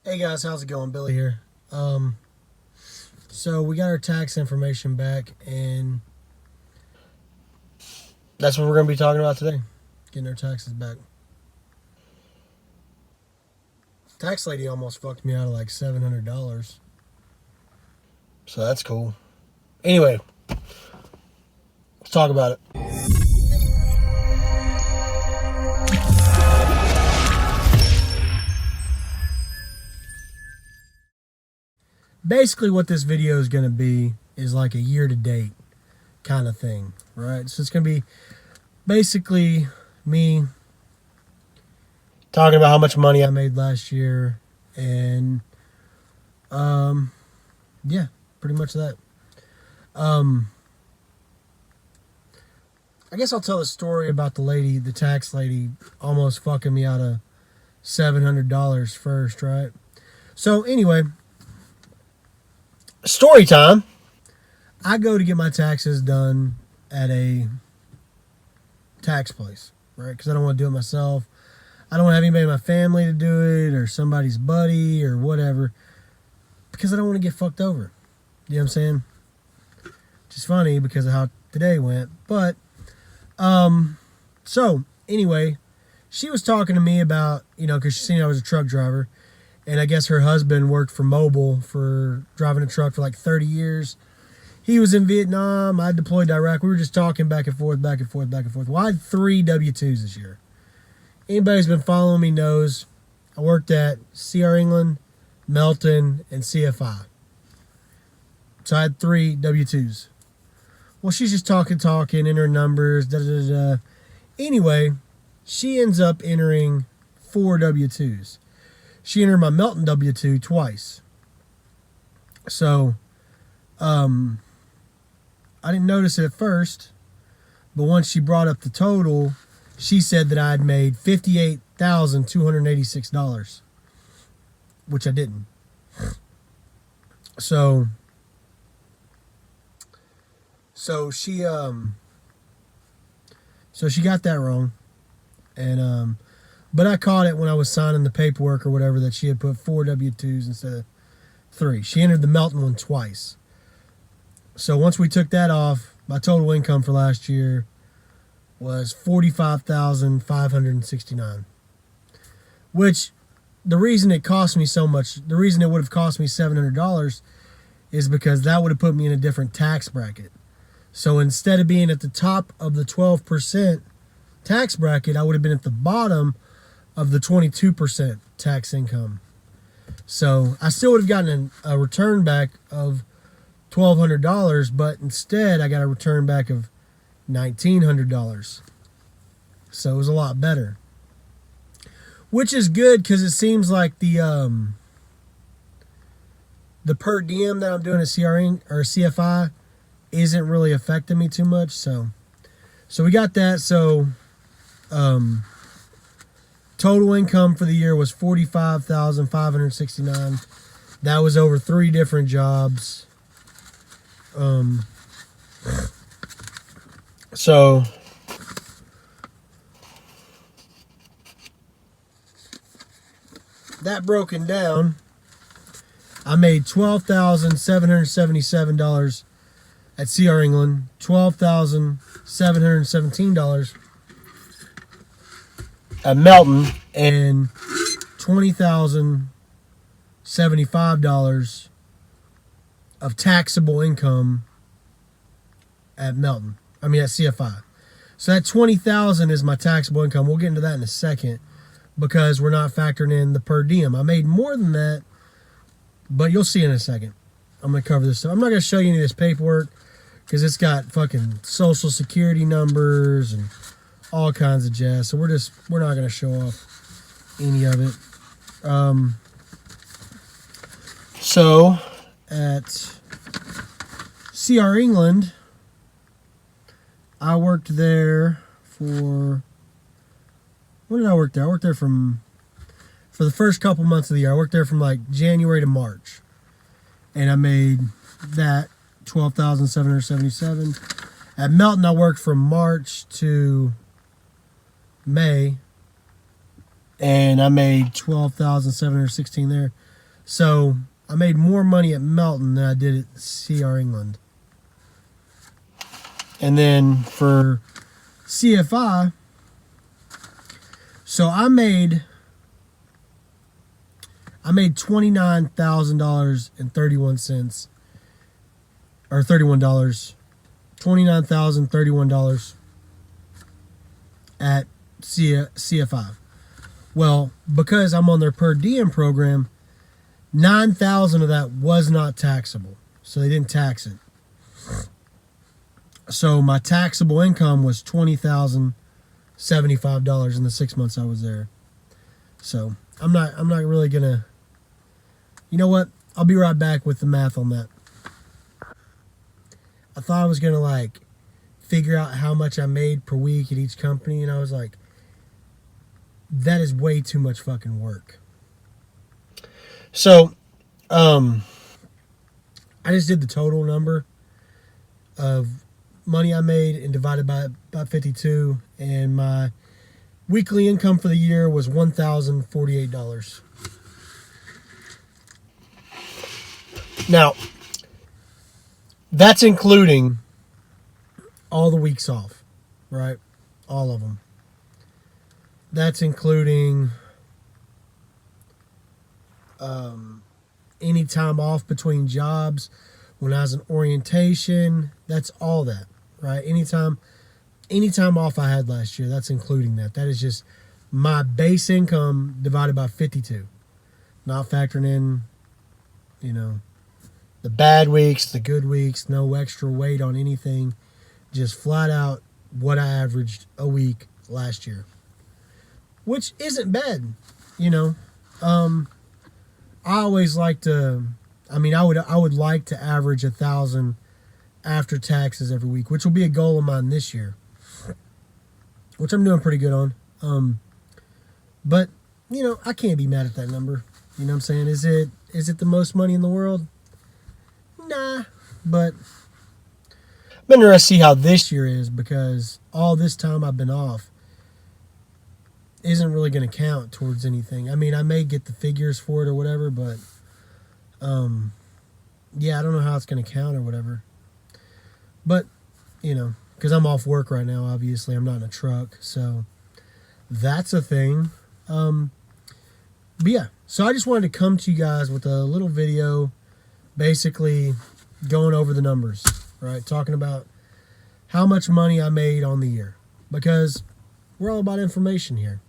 Hey guys, how's it going? Billy here. So we got our tax information back, and that's what we're going to be talking about today. Getting our taxes back. Tax lady almost fucked me out of like $700. So that's cool. Anyway, let's talk about it. Basically what this video is going to be is like a year-to-date kind of thing, right? So it's going to be basically me talking about how much money I made last year, and yeah, pretty much that. I guess I'll tell a story about the tax lady almost fucking me out of $700 first, right? So anyway, story time. I go to get my taxes done at a tax place, right? Because I don't want to do it myself. I don't want to have anybody in my family to do it, or somebody's buddy, or whatever, because I don't want to get fucked over. You know what I'm saying? Which is funny because of how today went. But, so, anyway, she was talking to me about, because she seen I was a truck driver, and I guess her husband worked for Mobil for driving a truck for like 30 years. He was in Vietnam. I deployed to Iraq. We were just talking back and forth, back and forth, back and forth. Well, I had 3 W-2s this year. Anybody who's been following me knows I worked at CR England, Melton, and CFI. So I had 3 W-2s. Well, she's just talking, in her numbers, da-da-da-da. Anyway, she ends up entering 4 W-2s. She entered my Melton W-2 twice. So, I didn't notice it at first, but once she brought up the total, she said that I had made $58,286, which I didn't. So she got that wrong, and but I caught it when I was signing the paperwork or whatever that she had put 4 W-2s instead of 3. She entered the Melton one twice. So once we took that off, my total income for last year was $45,569. Which, the reason it cost me so much, the reason it would have cost me $700 is because that would have put me in a different tax bracket. So instead of being at the top of the 12% tax bracket, I would have been at the bottom of the 22% tax income. So I still would have gotten a return back of $1,200, but instead I got a return back of $1,900. So it was a lot better, which is good because it seems like the per diem that I'm doing at CRN or CFI isn't really affecting me too much. So we got that. So total income for the year was $45,569. That was over 3 different jobs. So that broken down, I made $12,777 at CR England, $12,717 at Melton, and $20,075 of taxable income at Melton. At CFI. So that $20,000 is my taxable income. We'll get into that in a second because we're not factoring in the per diem. I made more than that, but you'll see in a second. I'm going to cover this stuff. I'm not going to show you any of this paperwork because it's got fucking social security numbers and all kinds of jazz. So we're not going to show off any of it. So at CR England, I worked there for, when did I work there? I worked there for the first couple months of the year. I worked there from like January to March. And I made that $12,777. At Melton, I worked from March to May. And I made $12,716 there. So I made more money at Melton than I did at CR England. And then for CFI, so I made $29,031 or $31. $29,031 at CFI. Well, because I'm on their per diem program, $9,000 of that was not taxable, so they didn't tax it. So my taxable income was $20,075 in the 6 months I was there. So I'm not really gonna. You know what? I'll be right back with the math on that. I thought I was gonna like figure out how much I made per week at each company, and I was like, that is way too much fucking work. So, I just did the total number of money I made and divided by 52, and my weekly income for the year was $1,048. Now, that's including all the weeks off, right? All of them. That's including any time off between jobs, when I was in orientation, that's all that, right? Anytime off I had last year, that's including that. That is just my base income divided by 52. Not factoring in, the bad weeks, the good weeks, no extra weight on anything. Just flat out what I averaged a week last year. Which isn't bad, I always like to, I would like to average 1,000 after taxes every week, which will be a goal of mine this year, which I'm doing pretty good on. But I can't be mad at that number. You know what I'm saying? Is it the most money in the world? Nah, but I'm interested to see how this year is, because all this time I've been off isn't really going to count towards anything. I may get the figures for it or whatever, but yeah, I don't know how it's going to count or whatever. But, because I'm off work right now, obviously. I'm not in a truck, so that's a thing. But yeah, so I just wanted to come to you guys with a little video, basically going over the numbers, right? Talking about how much money I made on the year, because we're all about information here.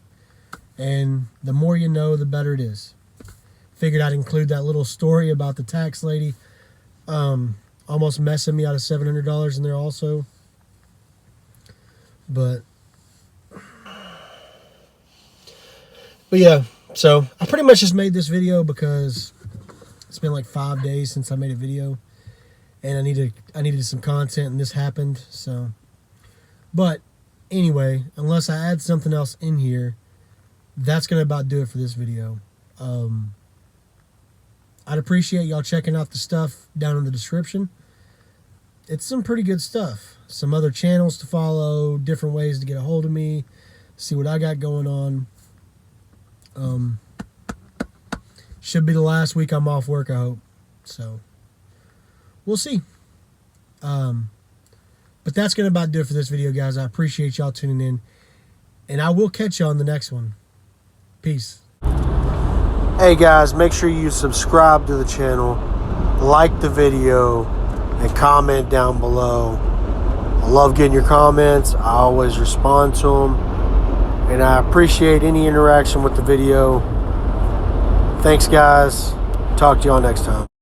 And the more you know, the better it is. Figured I'd include that little story about the tax lady almost messing me out of $700 in there also. But yeah, so I pretty much just made this video because it's been like 5 days since I made a video, and I needed some content, and this happened. So, but anyway, unless I add something else in here, that's going to about do it for this video. I'd appreciate y'all checking out the stuff down in the description. It's some pretty good stuff. Some other channels to follow, different ways to get a hold of me, see what I got going on. Should be the last week I'm off work, I hope. So, we'll see. But that's going to about do it for this video, guys. I appreciate y'all tuning in, and I will catch you on the next one. Peace. Hey guys, make sure you subscribe to the channel, like the video, and comment down below. I love getting your comments. I always respond to them, and I appreciate any interaction with the video. Thanks guys. Talk to y'all next time.